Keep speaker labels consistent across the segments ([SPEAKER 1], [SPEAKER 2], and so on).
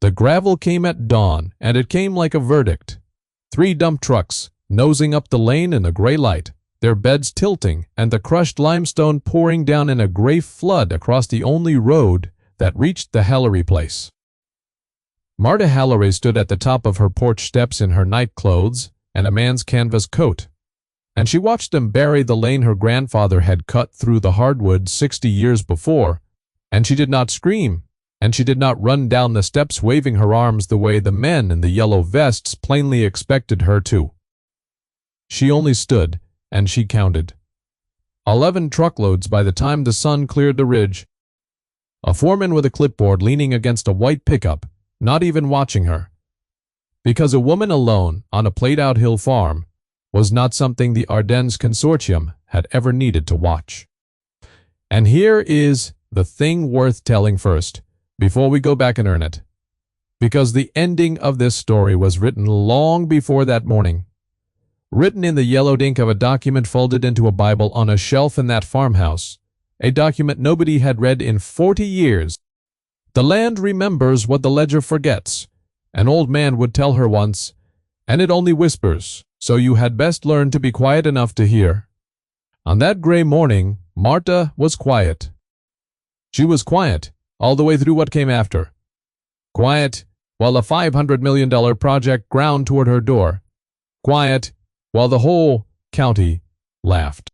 [SPEAKER 1] The gravel came at dawn, and it came like a verdict. 3 dump trucks, nosing up the lane in the gray light, their beds tilting and the crushed limestone pouring down in a gray flood across the only road that reached the Hallery place. Marta Hallery stood at the top of her porch steps in her night clothes and a man's canvas coat, and she watched them bury the lane her grandfather had cut through the hardwood 60 years before, and she did not scream, and she did not run down the steps waving her arms the way the men in the yellow vests plainly expected her to. She only stood, and she counted. 11 truckloads by the time the sun cleared the ridge. A foreman with a clipboard leaning against a white pickup, not even watching her. Because a woman alone on a played-out hill farm was not something the Ardennes Consortium had ever needed to watch. And here is the thing worth telling first, before we go back and earn it. Because the ending of this story was written long before that morning. Written in the yellowed ink of a document folded into a Bible on a shelf in that farmhouse, a document nobody had read in 40 years. The land remembers what the ledger forgets, an old man would tell her once, and it only whispers, so you had best learn to be quiet enough to hear. On that gray morning, Marta was quiet. She was quiet all the way through what came after. Quiet while a $500 million project ground toward her door. Quiet while the whole county laughed.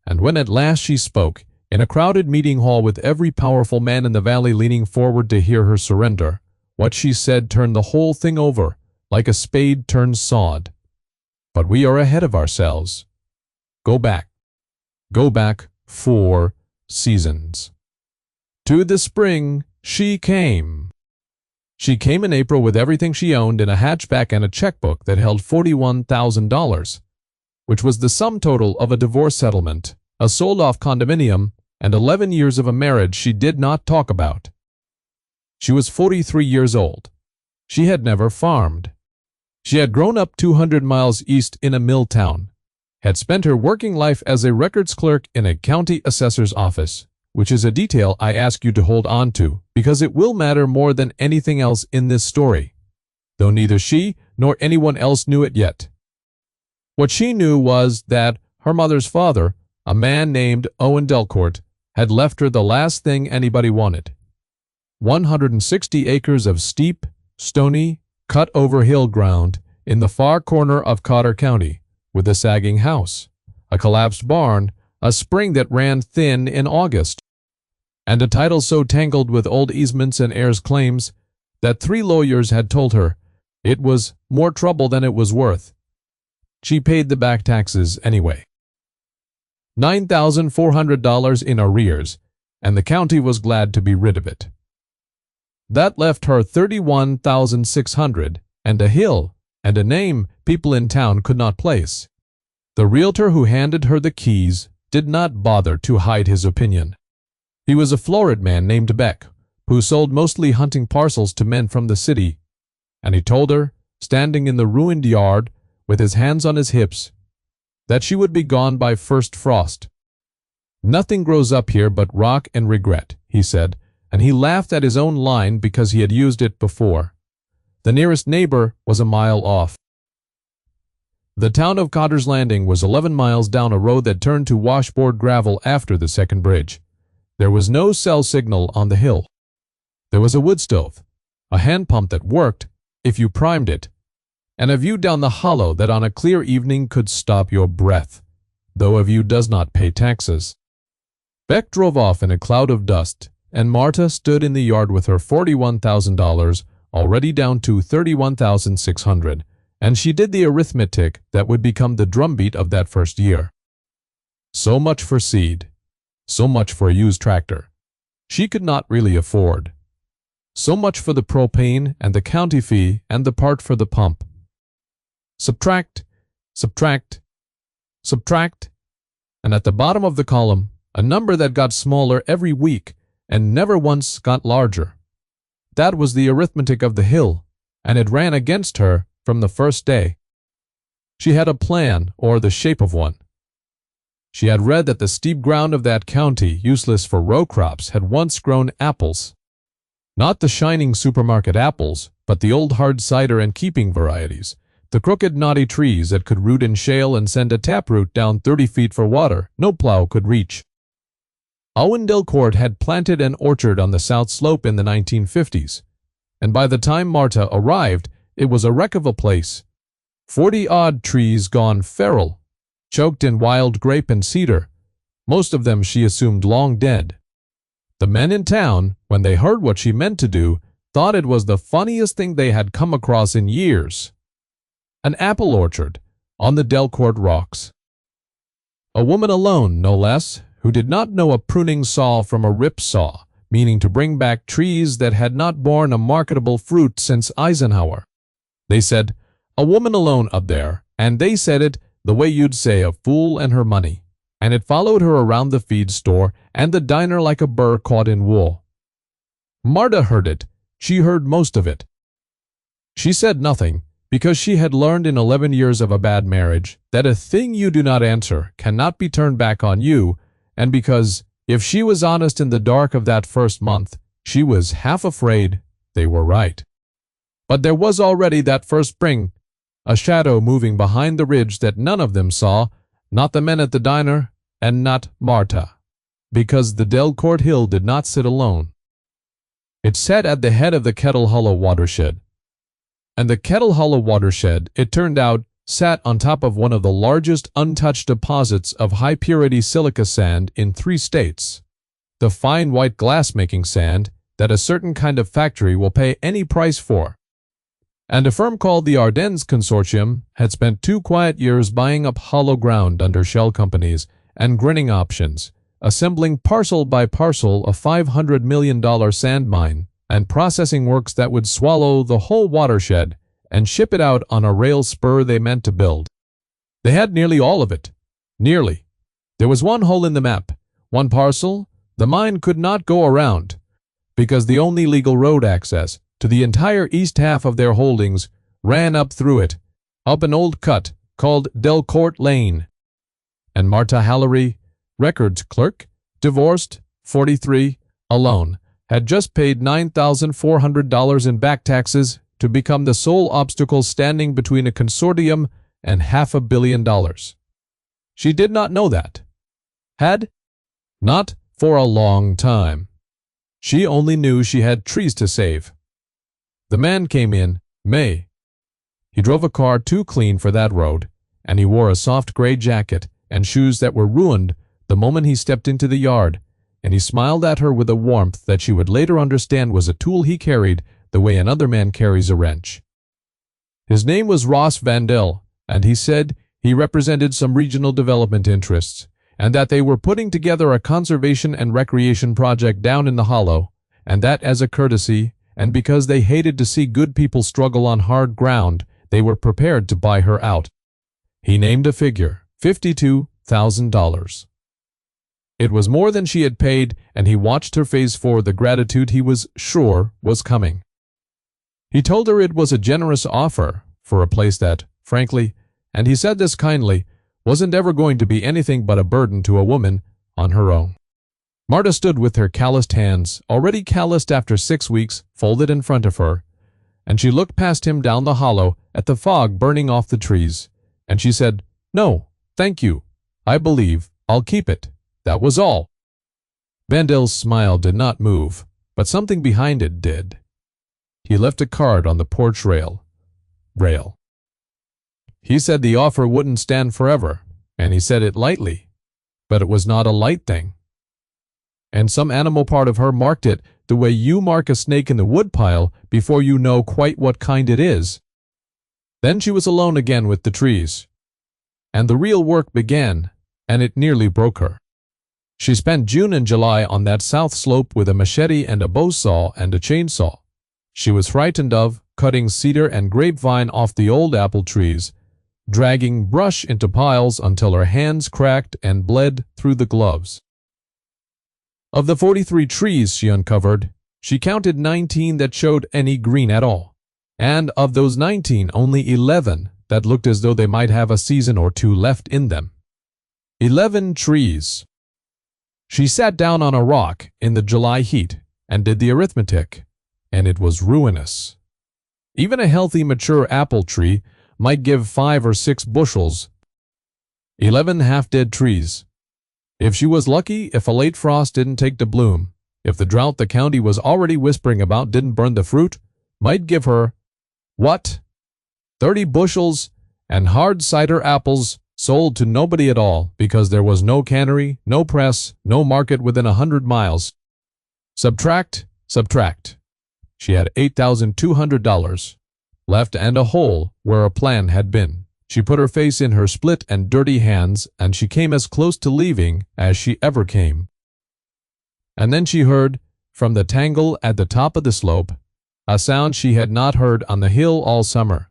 [SPEAKER 1] And when at last she spoke, in a crowded meeting hall with every powerful man in the valley leaning forward to hear her surrender, what she said turned the whole thing over, like a spade turns sod. But we are ahead of ourselves. Go back. Go back 4 seasons. To the spring she came. She came in April with everything she owned in a hatchback and a checkbook that held $41,000, which was the sum total of a divorce settlement, a sold-off condominium, and 11 years of a marriage she did not talk about. She was 43 years old. She had never farmed. She had grown up 200 miles east in a mill town, had spent her working life as a records clerk in a county assessor's office, which is a detail I ask you to hold on to because it will matter more than anything else in this story, though neither she nor anyone else knew it yet. What she knew was that her mother's father, a man named Owen Delcourt, had left her the last thing anybody wanted. 160 acres of steep, stony, cut-over hill ground in the far corner of Cotter County, with a sagging house, a collapsed barn, a spring that ran thin in August, and a title so tangled with old easements and heirs' claims that 3 lawyers had told her it was more trouble than it was worth. She paid the back taxes anyway. $9,400 in arrears, and the county was glad to be rid of it. That left her $31,600 and a hill and a name people in town could not place. The realtor who handed her the keys did not bother to hide his opinion. He was a florid man named Beck, who sold mostly hunting parcels to men from the city, and he told her, standing in the ruined yard with his hands on his hips, that she would be gone by first frost. Nothing grows up here but rock and regret, he said, and he laughed at his own line because he had used it before. The nearest neighbor was a mile off. The town of Cotter's Landing was 11 miles down a road that turned to washboard gravel after the second bridge. There was no cell signal on the hill. There was a wood stove, a hand pump that worked if you primed it, and a view down the hollow that on a clear evening could stop your breath, though a view does not pay taxes. Beck drove off in a cloud of dust, and Marta stood in the yard with her $41,000 already down to $31,600, and she did the arithmetic that would become the drumbeat of that first year. So much for seed. So much for a used tractor. She could not really afford. So much for the propane and the county fee and the part for the pump. Subtract, subtract, subtract, and at the bottom of the column, a number that got smaller every week and never once got larger. That was the arithmetic of the hill, and it ran against her from the first day. She had a plan, or the shape of one. She had read that the steep ground of that county, useless for row crops, had once grown apples. Not the shining supermarket apples, but the old hard cider and keeping varieties. The crooked, knotty trees that could root in shale and send a taproot down 30 feet for water no plow could reach. Owen Delcourt had planted an orchard on the south slope in the 1950s, and by the time Marta arrived, it was a wreck of a place. 40-odd trees gone feral, choked in wild grape and cedar, most of them she assumed long dead. The men in town, when they heard what she meant to do, thought it was the funniest thing they had come across in years. An apple orchard on the Delcourt rocks. A woman alone, no less, who did not know a pruning saw from a rip saw, meaning to bring back trees that had not borne a marketable fruit since Eisenhower. They said, "A woman alone up there," and they said it the way you'd say a fool and her money, and it followed her around the feed store and the diner like a burr caught in wool. Marta heard it. She heard most of it. She said nothing, because she had learned in 11 years of a bad marriage that a thing you do not answer cannot be turned back on you, and because, if she was honest in the dark of that first month, she was half afraid they were right. But there was already that first spring, a shadow moving behind the ridge that none of them saw, not the men at the diner, and not Marta, because the Delcourt Hill did not sit alone. It sat at the head of the Kettle Hollow watershed. And the Kettle Hollow watershed, it turned out, sat on top of one of the largest untouched deposits of high-purity silica sand in 3 states, the fine white glass-making sand that a certain kind of factory will pay any price for. And a firm called the Ardennes Consortium had spent 2 quiet years buying up hollow ground under shell companies and grinning options, assembling parcel by parcel a $500 million sand mine and processing works that would swallow the whole watershed and ship it out on a rail spur they meant to build. They had nearly all of it. Nearly. There was one hole in the map, one parcel the mine could not go around, because the only legal road access to the entire east half of their holdings ran up through it, up an old cut called Delcourt Lane. And Marta Hallery, records clerk, divorced, 43, alone, had just paid $9,400 in back taxes to become the sole obstacle standing between a consortium and $500 million. She did not know that. Had? Not for a long time. She only knew she had trees to save. The man came in, May. He drove a car too clean for that road, and he wore a soft gray jacket and shoes that were ruined the moment he stepped into the yard, and he smiled at her with a warmth that she would later understand was a tool he carried the way another man carries a wrench. His name was Ross Vandell, and he said he represented some regional development interests, and that they were putting together a conservation and recreation project down in the hollow, and that as a courtesy, and because they hated to see good people struggle on hard ground, they were prepared to buy her out. He named a figure, $52,000. It was more than she had paid, and he watched her face for the gratitude he was sure was coming. He told her it was a generous offer for a place that, frankly, and he said this kindly, wasn't ever going to be anything but a burden to a woman on her own. Marta stood with her calloused hands, already calloused after 6 weeks, folded in front of her, and she looked past him down the hollow at the fog burning off the trees, and she said, "No, thank you. I believe I'll keep it." That was all. Vandell's smile did not move, but something behind it did. He left a card on the porch rail. He said the offer wouldn't stand forever, and he said it lightly, but it was not a light thing. And some animal part of her marked it the way you mark a snake in the woodpile before you know quite what kind it is. Then she was alone again with the trees, and the real work began, and it nearly broke her. She spent June and July on that south slope with a machete and a bow saw and a chainsaw. She was frightened of cutting cedar and grapevine off the old apple trees, dragging brush into piles until her hands cracked and bled through the gloves. Of the 43 trees she uncovered, she counted 19 that showed any green at all, and of those 19, only 11 that looked as though they might have a season or 2 left in them. 11 trees. She sat down on a rock in the July heat and did the arithmetic. and it was ruinous. Even a healthy, mature apple tree might give 5 or 6 bushels. 11 half-dead trees. If she was lucky, if a late frost didn't take the bloom, if the drought the county was already whispering about didn't burn the fruit, might give her, what? 30 bushels and hard cider apples sold to nobody at all because there was no cannery, no press, no market within 100 miles. Subtract. She had $8,200 left and a hole where a plan had been. She put her face in her split and dirty hands, and she came as close to leaving as she ever came. And then she heard, from the tangle at the top of the slope, a sound she had not heard on the hill all summer.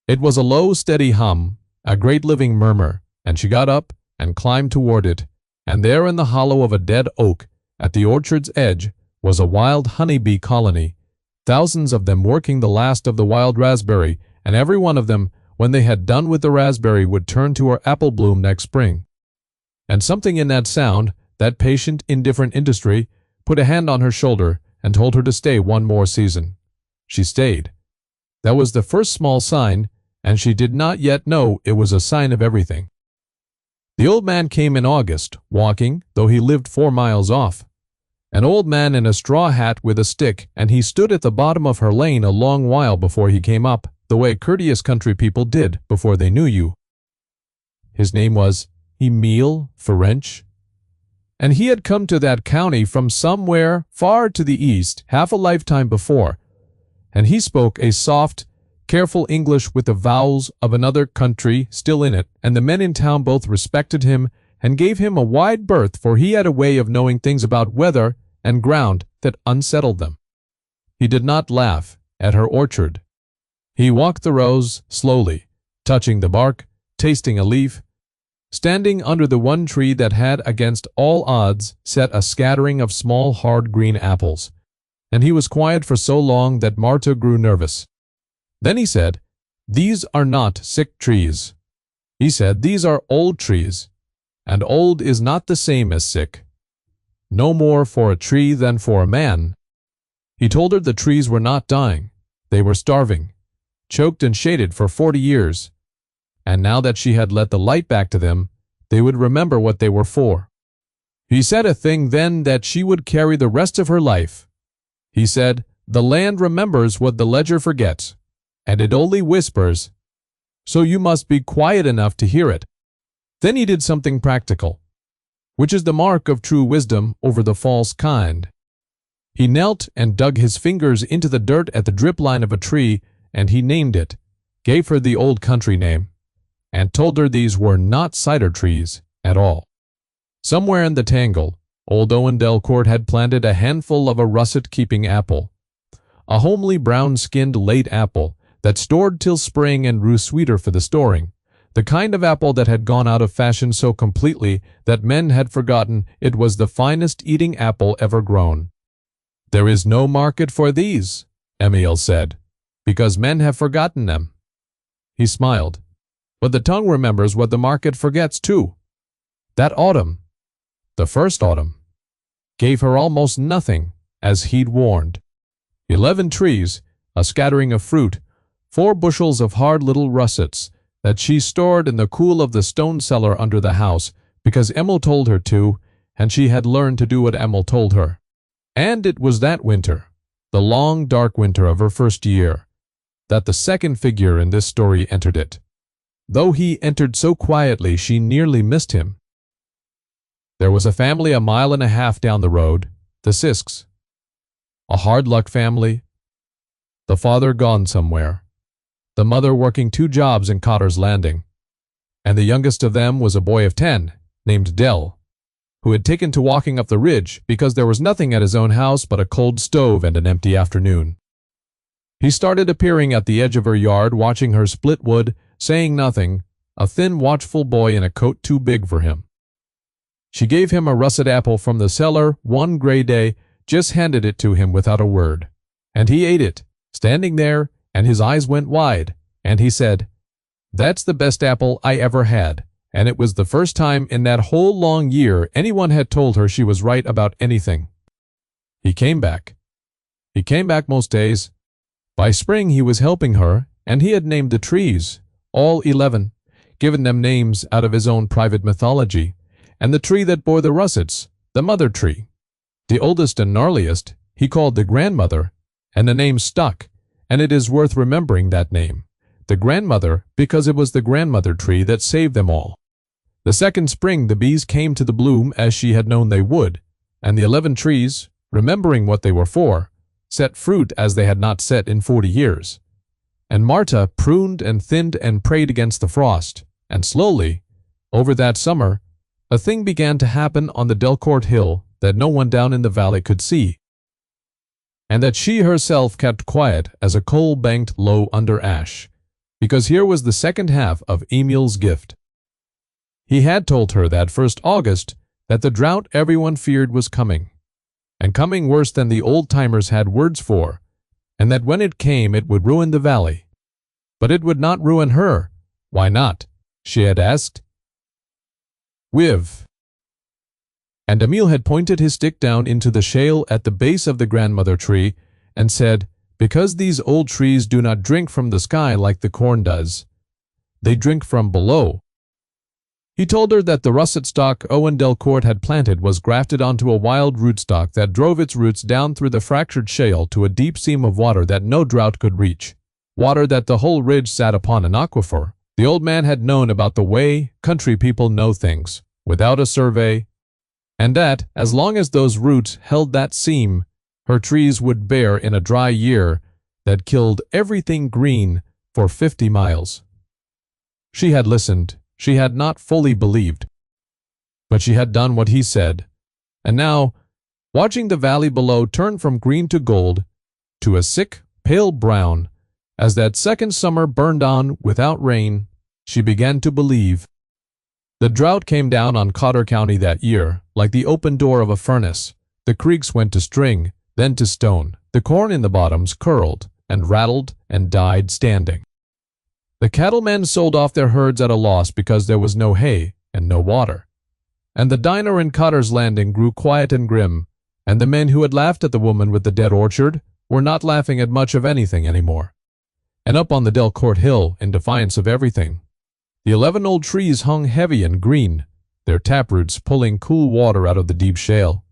[SPEAKER 1] It was a low, steady hum, a great living murmur, and she got up and climbed toward it, and there in the hollow of a dead oak, at the orchard's edge, was a wild honey-bee colony, thousands of them working the last of the wild raspberry, and every one of them, when they had done with the raspberry, would turn to her apple bloom next spring. And something in that sound, that patient, indifferent industry, put a hand on her shoulder and told her to stay one more season. She stayed. That was the first small sign, and she did not yet know it was a sign of everything. The old man came in August, walking, though he lived 4 miles off. An old man in a straw hat with a stick, and he stood at the bottom of her lane a long while before he came up, the way courteous country people did before they knew you. His name was Emile French, and he had come to that county from somewhere far to the east half a lifetime before, and he spoke a soft, careful English with the vowels of another country still in it, and the men in town both respected him and gave him a wide berth, for he had a way of knowing things about weather and ground that unsettled them. He did not laugh at her orchard. He walked the rows slowly, touching the bark, tasting a leaf, standing under the one tree that had against all odds set a scattering of small hard green apples, and he was quiet for so long that Marta grew nervous. Then he said, "These are not sick trees." He said, "These are old trees, and old is not the same as sick. No more for a tree than for a man." He told her the trees were not dying, they were starving, choked and shaded for 40 years, and now that she had let the light back to them, they would remember what they were for. He said a thing then that she would carry the rest of her life. He said, "The land remembers what the ledger forgets, and it only whispers, so you must be quiet enough to hear it." Then he did something practical, which is the mark of true wisdom over the false kind. He knelt and dug his fingers into the dirt at the drip line of a tree, and he named it, gave her the old country name, and told her these were not cider trees at all. Somewhere in the tangle, old Owen Delcourt had planted a handful of a russet-keeping apple, a homely brown-skinned late apple that stored till spring and grew sweeter for the storing, the kind of apple that had gone out of fashion so completely that men had forgotten it was the finest eating apple ever grown. "There is no market for these," Emile said, "because men have forgotten them." He smiled. "But the tongue remembers what the market forgets too." That autumn, the first autumn, gave her almost nothing, as he'd warned. 11 trees, a scattering of fruit, 4 bushels of hard little russets, that she stored in the cool of the stone cellar under the house, because Emil told her to, and she had learned to do what Emil told her. And it was that winter, the long dark winter of her first year, that the second figure in this story entered it. Though he entered so quietly she nearly missed him. There was a family a mile and a half down the road, the Sisks. A hard-luck family, the father gone somewhere, the mother working 2 jobs in Cotter's Landing, and the youngest of them was a boy of 10, named Dell, who had taken to walking up the ridge because there was nothing at his own house but a cold stove and an empty afternoon. He started appearing at the edge of her yard, watching her split wood, saying nothing, a thin, watchful boy in a coat too big for him. She gave him a russet apple from the cellar one gray day, just handed it to him without a word, and he ate it, standing there, and his eyes went wide, and he said, "That's the best apple I ever had," and it was the first time in that whole long year anyone had told her she was right about anything. He came back. He came back most days. By spring he was helping her, and he had named the trees, all 11, given them names out of his own private mythology, and the tree that bore the russets, the mother tree. The oldest and gnarliest he called the grandmother, and the name stuck, and it is worth remembering that name, the grandmother, because it was the grandmother tree that saved them all. The second spring the bees came to the bloom as she had known they would, and the 11 trees, remembering what they were for, set fruit as they had not set in 40 years. And Marta pruned and thinned and prayed against the frost, and slowly, over that summer, a thing began to happen on the Delcourt Hill that no one down in the valley could see, and that she herself kept quiet as a coal banked low under ash, because here was the second half of Emil's gift. He had told her that first August that the drought everyone feared was coming, and coming worse than the old-timers had words for, and that when it came it would ruin the valley. But it would not ruin her. Why not? She had asked. Wiv. And Emil had pointed his stick down into the shale at the base of the grandmother tree and said, because these old trees do not drink from the sky like the corn does. They drink from below. He told her that the russet stock Owen Delcourt had planted was grafted onto a wild rootstock that drove its roots down through the fractured shale to a deep seam of water that no drought could reach, water that the whole ridge sat upon an aquifer. The old man had known about the way country people know things, without a survey, and that, as long as those roots held that seam, her trees would bear in a dry year that killed everything green for 50 miles. She had listened. She had not fully believed, but she had done what he said, and now, watching the valley below turn from green to gold, to a sick, pale brown, as that second summer burned on without rain, she began to believe. The drought came down on Cotter County that year, like the open door of a furnace. The creeks went to string, then to stone. The corn in the bottoms curled and rattled and died standing. The cattlemen sold off their herds at a loss because there was no hay and no water. And the diner in Cotter's Landing grew quiet and grim, and the men who had laughed at the woman with the dead orchard were not laughing at much of anything anymore. And up on the Delcourt Hill, in defiance of everything, the 11 old trees hung heavy and green, their taproots pulling cool water out of the deep shale.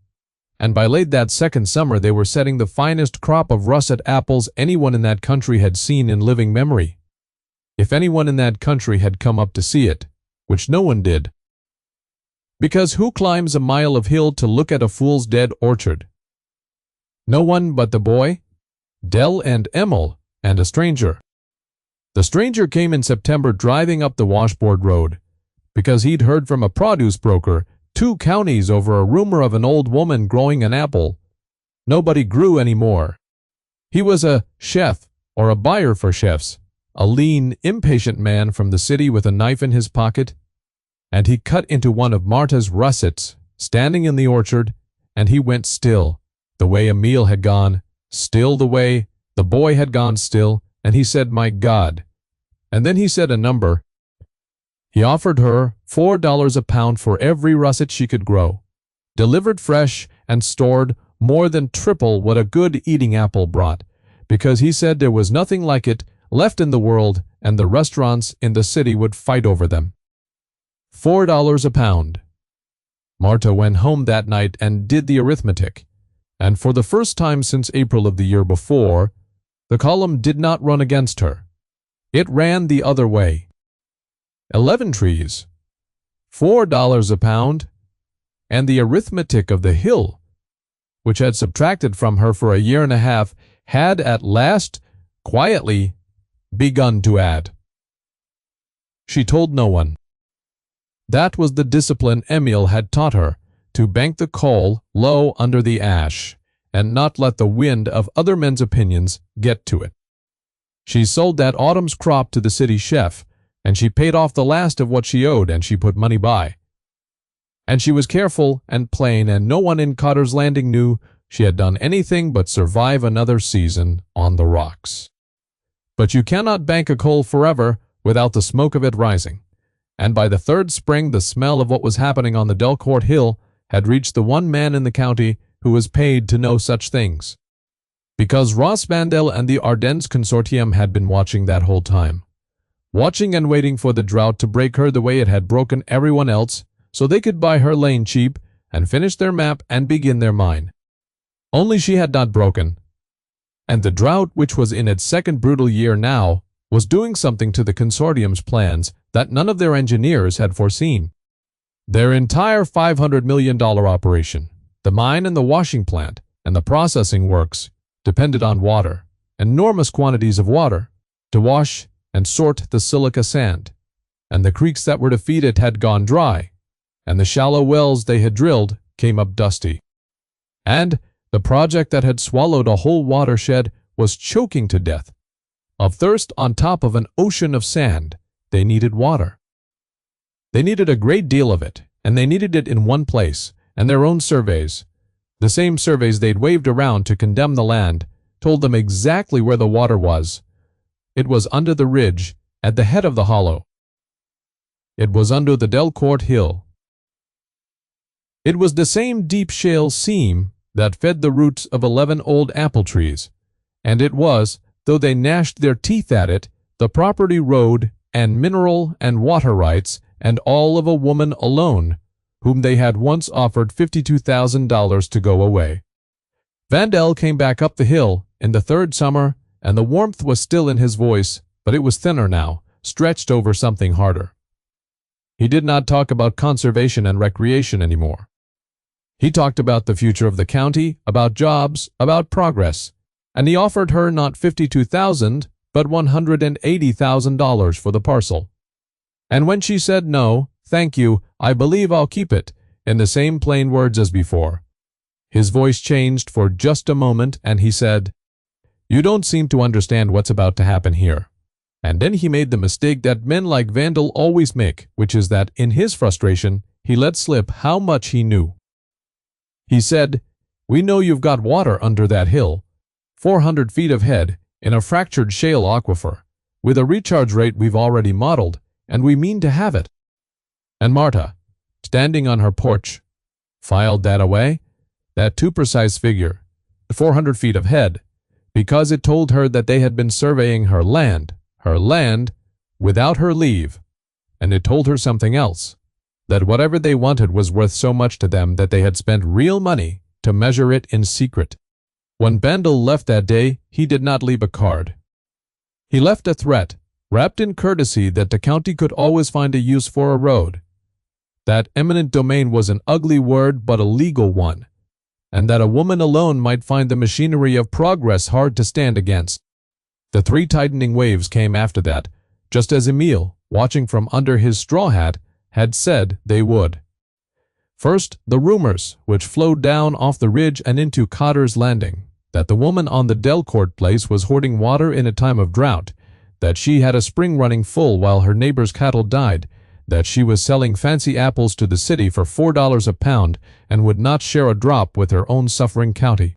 [SPEAKER 1] And by late that second summer they were setting the finest crop of russet apples anyone in that country had seen in living memory, if anyone in that country had come up to see it, which no one did. Because who climbs a mile of hill to look at a fool's dead orchard? No one but the boy, Dell and Emil, and a stranger. The stranger came in September driving up the washboard road, because he'd heard from a produce broker 2 counties over a rumor of an old woman growing an apple. Nobody grew any more. He was a chef, or a buyer for chefs, a lean, impatient man from the city with a knife in his pocket, and he cut into one of Marta's russets, standing in the orchard, and he went still, the way Emil had gone, still the way the boy had gone still, and he said, "My God." And then he said a number. He offered her $4 a pound for every russet she could grow, delivered fresh and stored more than triple what a good eating apple brought, because he said there was nothing like it left in the world and the restaurants in the city would fight over them. $4 a pound. Marta went home that night and did the arithmetic, and for the first time since April of the year before, the column did not run against her. It ran the other way. 11 trees, $4 a pound, and the arithmetic of the hill, which had subtracted from her for a year and a half, had at last, quietly, begun to add. She told no one. That was the discipline Emil had taught her, to bank the coal low under the ash, and not let the wind of other men's opinions get to it. She sold that autumn's crop to the city chef, and she paid off the last of what she owed, and she put money by. And she was careful and plain, and no one in Cotter's Landing knew she had done anything but survive another season on the rocks. But you cannot bank a coal forever without the smoke of it rising, and by the third spring the smell of what was happening on the Delcourt Hill had reached the one man in the county who was paid to know such things. because Ross Vandel and the Ardennes Consortium had been watching that whole time. Watching and waiting for the drought to break her the way it had broken everyone else, so they could buy her lane cheap and finish their map and begin their mine. Only she had not broken. And the drought, which was in its second brutal year now, was doing something to the consortium's plans that none of their engineers had foreseen. Their entire $500 million operation, the mine and the washing plant and the processing works, depended on water, enormous quantities of water, to wash and sort the silica sand. And the creeks that were to feed it had gone dry, and the shallow wells they had drilled came up dusty. And the project that had swallowed a whole watershed was choking to death. Of thirst on top of an ocean of sand, they needed water. They needed a great deal of it, and they needed it in one place, and their own surveys, the same surveys they'd waved around to condemn the land, told them exactly where the water was. It was under the ridge, at the head of the hollow. It was under the Delcourt Hill. It was the same deep shale seam that fed the roots of 11 old apple trees, and it was, though they gnashed their teeth at it, the property, road, and mineral and water rights, and all of a woman alone, whom they had once offered $52,000 to go away. Vandel came back up the hill in the third summer, and the warmth was still in his voice, but it was thinner now, stretched over something harder. He did not talk about conservation and recreation anymore. He talked about the future of the county, about jobs, about progress, and he offered her not $52,000, but $180,000 for the parcel. And when she said no, thank you, I believe I'll keep it, in the same plain words as before, his voice changed for just a moment, and he said, "You don't seem to understand what's about to happen here." And then he made the mistake that men like Vandel always make, which is that in his frustration, he let slip how much he knew. He said, "We know you've got water under that hill, 400 feet of head, in a fractured shale aquifer, with a recharge rate we've already modeled, and we mean to have it." And Marta, standing on her porch, filed that away, that too precise figure, 400 feet of head, because it told her that they had been surveying her land, without her leave, and it told her something else, that whatever they wanted was worth so much to them that they had spent real money to measure it in secret. When Vandel left that day, he did not leave a card. He left a threat, wrapped in courtesy that the county could always find a use for a road, that eminent domain was an ugly word but a legal one, and that a woman alone might find the machinery of progress hard to stand against. The 3 tightening waves came after that, just as Emile, watching from under his straw hat, had said they would. First, the rumors, which flowed down off the ridge and into Cotter's Landing, that the woman on the Delcourt place was hoarding water in a time of drought, that she had a spring running full while her neighbor's cattle died, that she was selling fancy apples to the city for $4 a pound and would not share a drop with her own suffering county.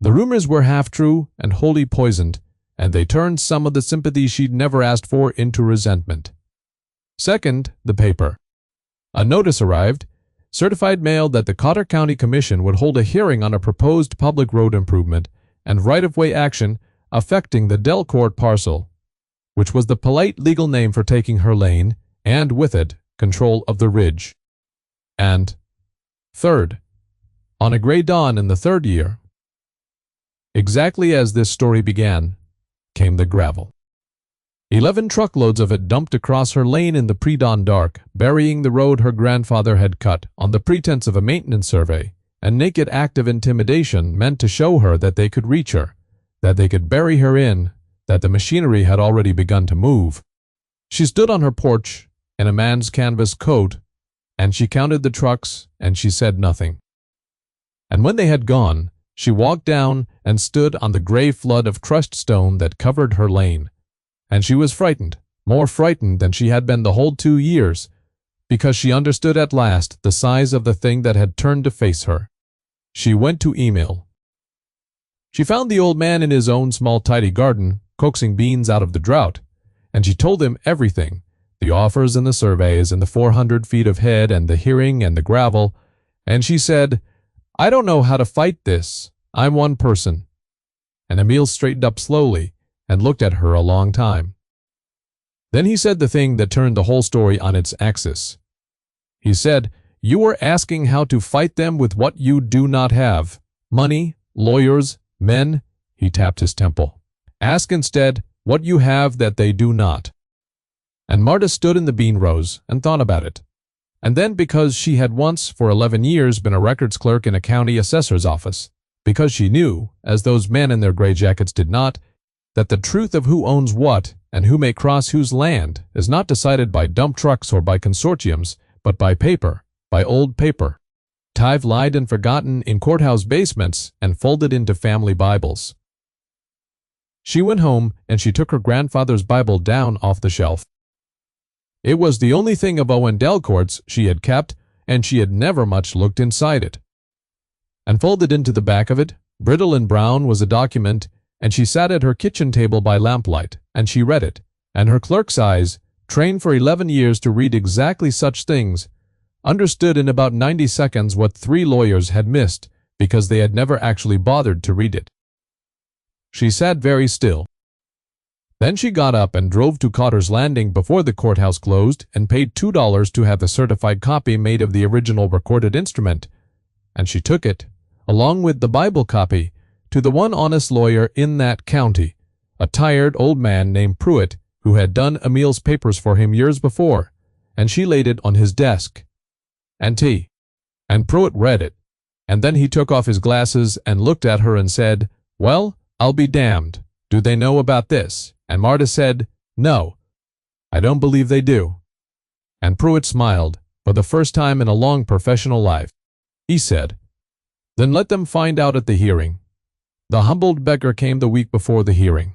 [SPEAKER 1] The rumors were half true and wholly poisoned, and they turned some of the sympathy she'd never asked for into resentment. Second, the paper. A notice arrived, certified mail, that the Cotter County Commission would hold a hearing on a proposed public road improvement and right-of-way action affecting the Delcourt parcel, which was the polite legal name for taking her lane, and with it, control of the ridge. And third, on a gray dawn in the 3rd year, exactly as this story began, came the gravel. 11 truckloads of it dumped across her lane in the pre-dawn dark, burying the road her grandfather had cut on the pretense of a maintenance survey, a naked act of intimidation meant to show her that they could reach her, that they could bury her in, that the machinery had already begun to move. She stood on her porch in a man's canvas coat, and she counted the trucks, and she said nothing. And when they had gone, she walked down and stood on the gray flood of crushed stone that covered her lane. And she was frightened, more frightened than she had been the whole 2 years, because she understood at last the size of the thing that had turned to face her. She went to Emile. She found the old man in his own small tidy garden, coaxing beans out of the drought, and she told him everything, the offers and the surveys and the 400 feet of head and the hearing and the gravel, and she said, "I don't know how to fight this. I'm one person. and Emil straightened up slowly and looked at her a long time. Then he said the thing that turned the whole story on its axis. He said, "You are asking how to fight them with what you do not have. Money, lawyers, men." He tapped his temple. "Ask instead what you have that they do not." And Marta stood in the bean rows and thought about it. And then, because she had once for 11 years been a records clerk in a county assessor's office, because she knew, as those men in their gray jackets did not, that the truth of who owns what and who may cross whose land is not decided by dump trucks or by consortiums, but by paper, by old paper, tithe lied and forgotten in courthouse basements and folded into family Bibles. She went home and she took her grandfather's Bible down off the shelf. It was the only thing of Owen Delcourt's she had kept, and she had never much looked inside it. And folded into the back of it, brittle and brown, was a document, and she sat at her kitchen table by lamplight, and she read it, and her clerk's eyes, trained for 11 years to read exactly such things, understood in about 90 seconds what 3 lawyers had missed because they had never actually bothered to read it. She sat very still. Then she got up and drove to Cotter's Landing before the courthouse closed and paid $2 to have the certified copy made of the original recorded instrument, and she took it, along with the Bible copy, to the one honest lawyer in that county, a tired old man named Pruitt, who had done Emil's papers for him years before, and she laid it on his desk. And tea. And Pruitt read it, and then he took off his glasses and looked at her and said, "Well, I'll be damned. Do they know about this?" And Marta said, "No, I don't believe they do." And Pruitt smiled, for the first time in a long professional life. He said, "Then let them find out at the hearing." The humbled beggar came the week before the hearing.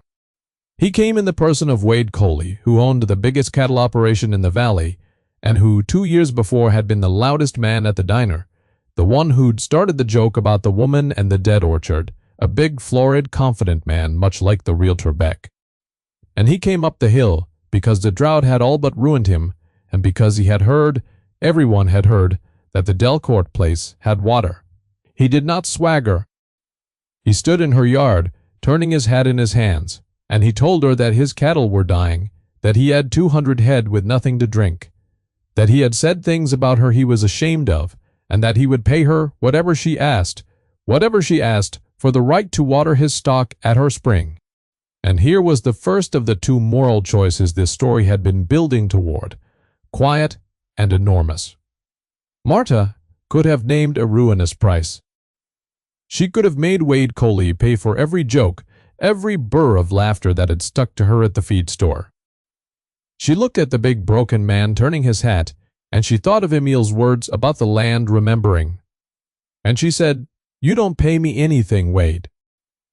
[SPEAKER 1] He came in the person of Wade Coley, who owned the biggest cattle operation in the valley, and who 2 years before had been the loudest man at the diner, the one who'd started the joke about the woman and the dead orchard, a big, florid, confident man, much like the realtor Beck. And he came up the hill because the drought had all but ruined him, and because he had heard, everyone had heard, that the Delcourt place had water. He did not swagger. He stood in her yard, turning his hat in his hands, and he told her that his cattle were dying, that he had 200 head with nothing to drink, that he had said things about her he was ashamed of, and that he would pay her whatever she asked, for the right to water his stock at her spring. And here was the first of the 2 moral choices this story had been building toward, quiet and enormous. Marta could have named a ruinous price. She could have made Wade Coley pay for every joke, every burr of laughter that had stuck to her at the feed store. She looked at the big broken man turning his hat, and she thought of Emil's words about the land remembering. And she said, "You don't pay me anything, Wade.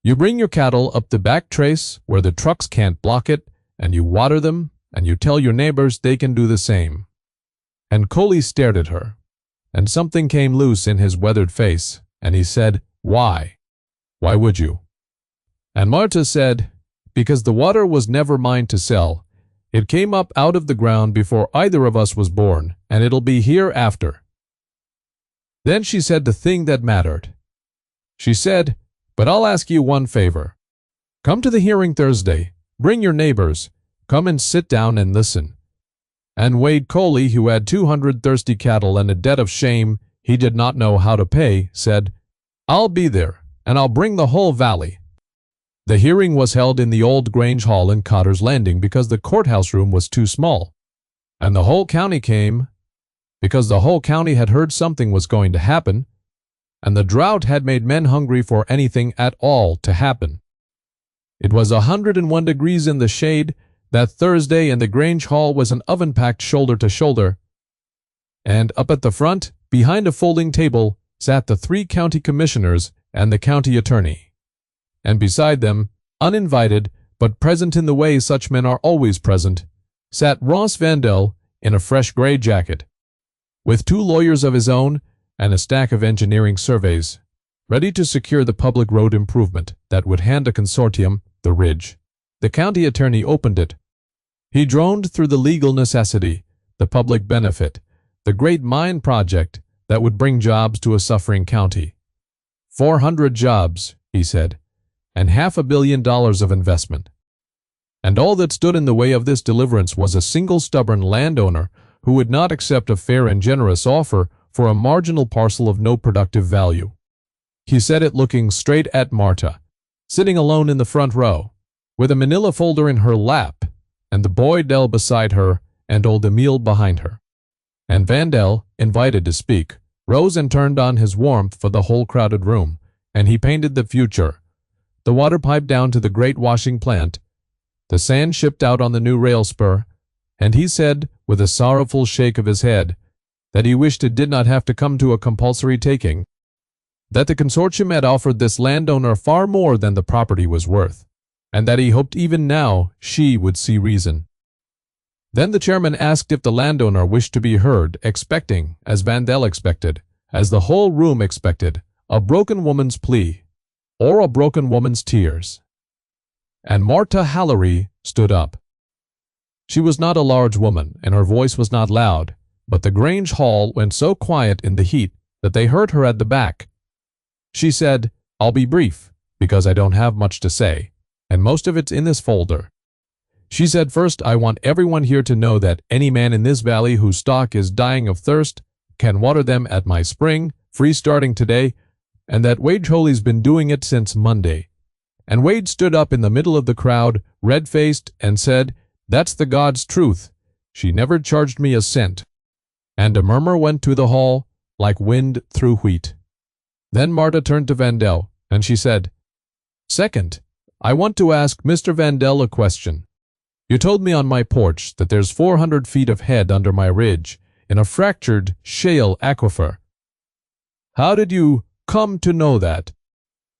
[SPEAKER 1] You bring your cattle up the back trace where the trucks can't block it, and you water them, and you tell your neighbors they can do the same." And Coley stared at her, and something came loose in his weathered face, and he said, "Why? Why would you?" And Marta said, "Because the water was never mine to sell. It came up out of the ground before either of us was born, and it'll be here after." Then she said the thing that mattered. She said, "But I'll ask you one favor. Come to the hearing Thursday. Bring your neighbors. Come and sit down and listen." And Wade Coley, who had 200 thirsty cattle and a debt of shame he did not know how to pay, said, "I'll be there, and I'll bring the whole valley." The hearing was held in the old Grange Hall in Cotter's Landing because the courthouse room was too small. And the whole county came because the whole county had heard something was going to happen, and the drought had made men hungry for anything at all to happen. It was 101 degrees in the shade that Thursday, and the Grange Hall was an oven-packed shoulder to shoulder. And up at the front, behind a folding table, sat the 3 county commissioners and the county attorney. And beside them, uninvited, but present in the way such men are always present, sat Ross Vandell in a fresh gray jacket, with 2 lawyers of his own and a stack of engineering surveys, ready to secure the public road improvement that would hand a consortium the ridge. The county attorney opened it. He droned through the legal necessity, the public benefit, the great mine project that would bring jobs to a suffering county. 400 jobs, he said, and $500 million of investment. And all that stood in the way of this deliverance was a single stubborn landowner who would not accept a fair and generous offer for a marginal parcel of no productive value. He said it looking straight at Marta, sitting alone in the front row, with a manila folder in her lap, and the boy Dell beside her, and old Emile behind her. And Vandel, invited to speak, rose and turned on his warmth for the whole crowded room, and he painted the future. The water piped down to the great washing plant, the sand shipped out on the new rail spur, and he said, with a sorrowful shake of his head, that he wished it did not have to come to a compulsory taking, that the consortium had offered this landowner far more than the property was worth, and that he hoped even now she would see reason. Then the chairman asked if the landowner wished to be heard, expecting, as Vandel expected, as the whole room expected, a broken woman's plea, or a broken woman's tears. And Marta Hallery stood up. She was not a large woman, and her voice was not loud, but the Grange Hall went so quiet in the heat that they heard her at the back. She said, "I'll be brief, because I don't have much to say, and most of it's in this folder." She said, "First, I want everyone here to know that any man in this valley whose stock is dying of thirst can water them at my spring, free starting today, and that Wade Holy's been doing it since Monday." And Wade stood up in the middle of the crowd, red-faced, and said, "That's the God's truth. She never charged me a cent." And a murmur went through the hall, like wind through wheat. Then Marta turned to Vandel, and she said, "Second, I want to ask Mr. Vandel a question. You told me on my porch that there's 400 feet of head under my ridge in a fractured shale aquifer. How did you come to know that?"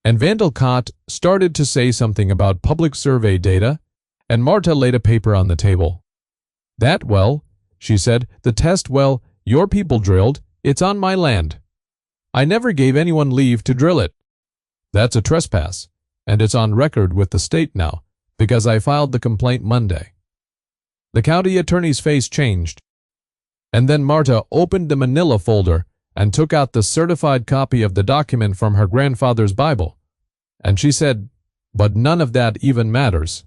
[SPEAKER 1] And Vandelcott started to say something about public survey data, and Marta laid a paper on the table. "That well," she said, "the test well, your people drilled, it's on my land. I never gave anyone leave to drill it. That's a trespass, and it's on record with the state now, because I filed the complaint Monday." The county attorney's face changed, and then Marta opened the manila folder and took out the certified copy of the document from her grandfather's Bible. And she said, "But none of that even matters.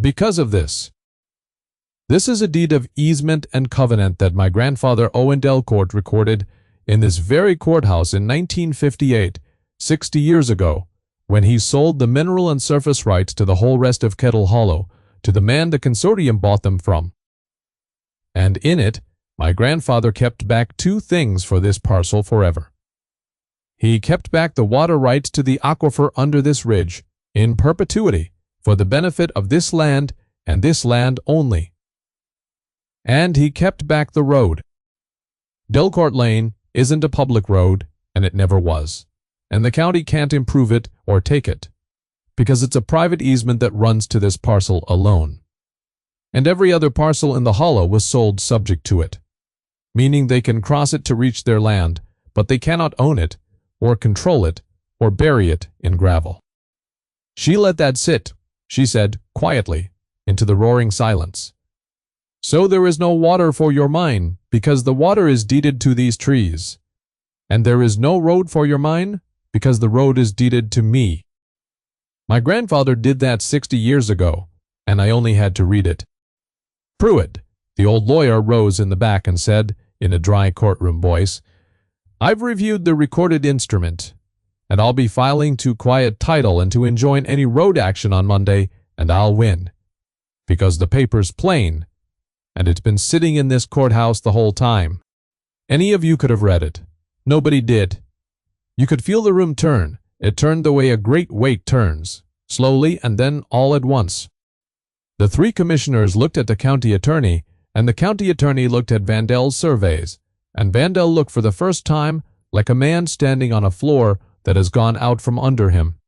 [SPEAKER 1] Because of this. This is a deed of easement and covenant that my grandfather Owen Delcourt recorded in this very courthouse in 1958, 60 years ago, when he sold the mineral and surface rights to the whole rest of Kettle Hollow to the man the consortium bought them from. And in it, my grandfather kept back two things for this parcel forever. He kept back the water rights to the aquifer under this ridge, in perpetuity, for the benefit of this land and this land only. And he kept back the road. Delcourt Lane isn't a public road, and it never was, and the county can't improve it or take it, because it's a private easement that runs to this parcel alone. And every other parcel in the hollow was sold subject to it, meaning they can cross it to reach their land, but they cannot own it, or control it, or bury it in gravel. She let that sit, she said, quietly, into the roaring silence. So there is no water for your mine, because the water is deeded to these trees. And there is no road for your mine, because the road is deeded to me. My grandfather did that 60 years ago, and I only had to read it. Pruitt, the old lawyer, rose in the back and said, in a dry courtroom voice, "I've reviewed the recorded instrument, and I'll be filing to quiet title and to enjoin any road action on Monday, and I'll win. Because the paper's plain, and it's been sitting in this courthouse the whole time. Any of you could have read it. Nobody did. You could feel the room turn. It turned the way a great weight turns, slowly and then all at once. The three commissioners looked at the county attorney, and the county attorney looked at Vandel's surveys, and Vandel looked for the first time like a man standing on a floor that has gone out from under him.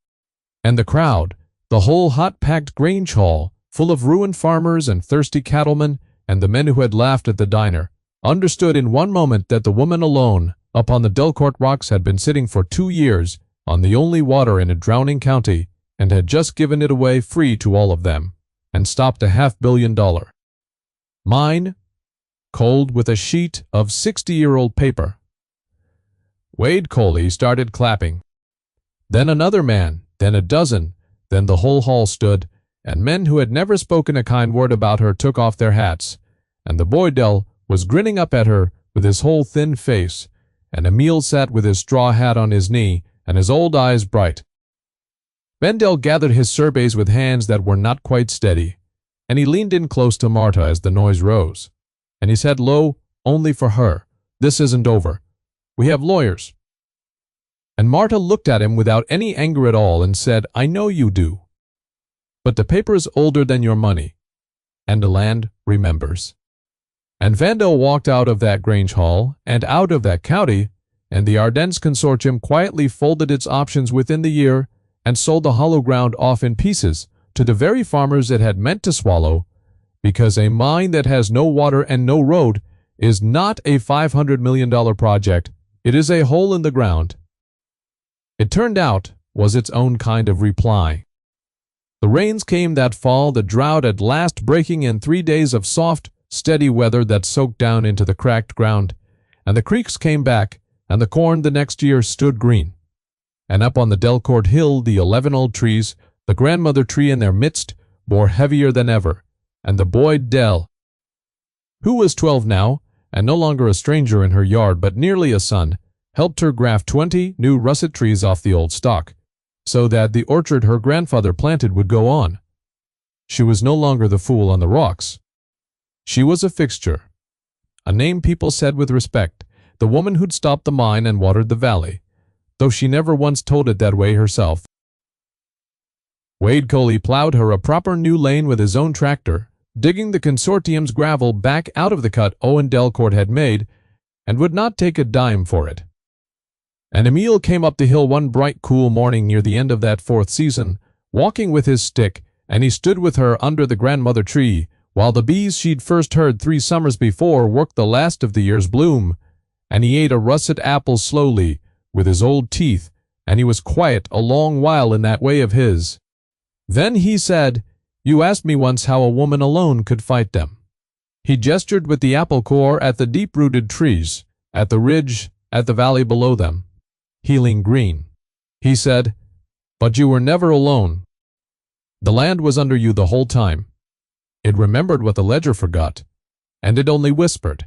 [SPEAKER 1] And the crowd, the whole hot-packed Grange Hall, full of ruined farmers and thirsty cattlemen, and the men who had laughed at the diner, understood in one moment that the woman alone upon the Delcourt rocks had been sitting for 2 years on the only water in a drowning county, and had just given it away free to all of them, and stopped a $500 million mine, cold with a sheet of 60-year-old paper. Wade Coley started clapping. Then another man, then a dozen, Then the whole hall stood, and men who had never spoken a kind word about her took off their hats, and the boy Dell was grinning up at her with his whole thin face, and Emil sat with his straw hat on his knee and his old eyes bright. Vendel gathered his surveys with hands that were not quite steady, and he leaned in close to Marta as the noise rose, and he said low, only for her, "This isn't over. We have lawyers." And Marta looked at him without any anger at all and said, "I know you do. But the paper is older than your money, and the land remembers." And Vandel walked out of that Grange Hall and out of that county, and the Ardennes Consortium quietly folded its options within the year and sold the hollow ground off in pieces to the very farmers it had meant to swallow, because a mine that has no water and no road is not a $500 million project, it is a hole in the ground. It turned out was its own kind of reply. The rains came that fall, the drought at last breaking in 3 days of soft, steady weather that soaked down into the cracked ground, and the creeks came back, and the corn the next year stood green. And up on the Delcourt Hill the 11 old trees, the grandmother tree in their midst, bore heavier than ever, and the boy Dell, who was 12 now, and no longer a stranger in her yard but nearly a son, helped her graft 20 new russet trees off the old stock, so that the orchard her grandfather planted would go on. She was no longer the fool on the rocks. She was a fixture, a name people said with respect, the woman who'd stopped the mine and watered the valley, though she never once told it that way herself. Wade Coley plowed her a proper new lane with his own tractor, digging the consortium's gravel back out of the cut Owen Delcourt had made, and would not take a dime for it. And Emil came up the hill one bright, cool morning near the end of that 4th season, walking with his stick, and he stood with her under the grandmother tree, while the bees she'd first heard 3 summers before worked the last of the year's bloom, and he ate a russet apple slowly, with his old teeth, and he was quiet a long while in that way of his. Then he said, "You asked me once how a woman alone could fight them." He gestured with the apple core at the deep-rooted trees, at the ridge, at the valley below them, healing green. He said, "But you were never alone. The land was under you the whole time. It remembered what the ledger forgot, and it only whispered."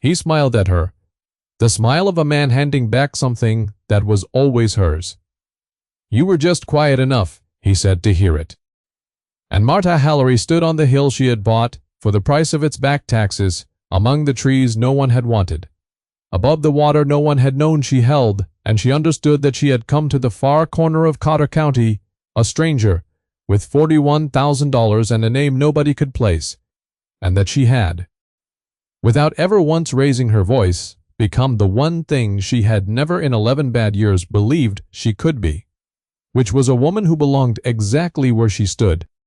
[SPEAKER 1] He smiled at her, the smile of a man handing back something that was always hers. "You were just quiet enough," he said, "to hear it." And Marta Hallery stood on the hill she had bought, for the price of its back taxes, among the trees no one had wanted, above the water no one had known she held, and she understood that she had come to the far corner of Cotter County, a stranger, with $41,000 and a name nobody could place, and that she had, without ever once raising her voice, become the one thing she had never in 11 bad years believed she could be, which was a woman who belonged exactly where she stood,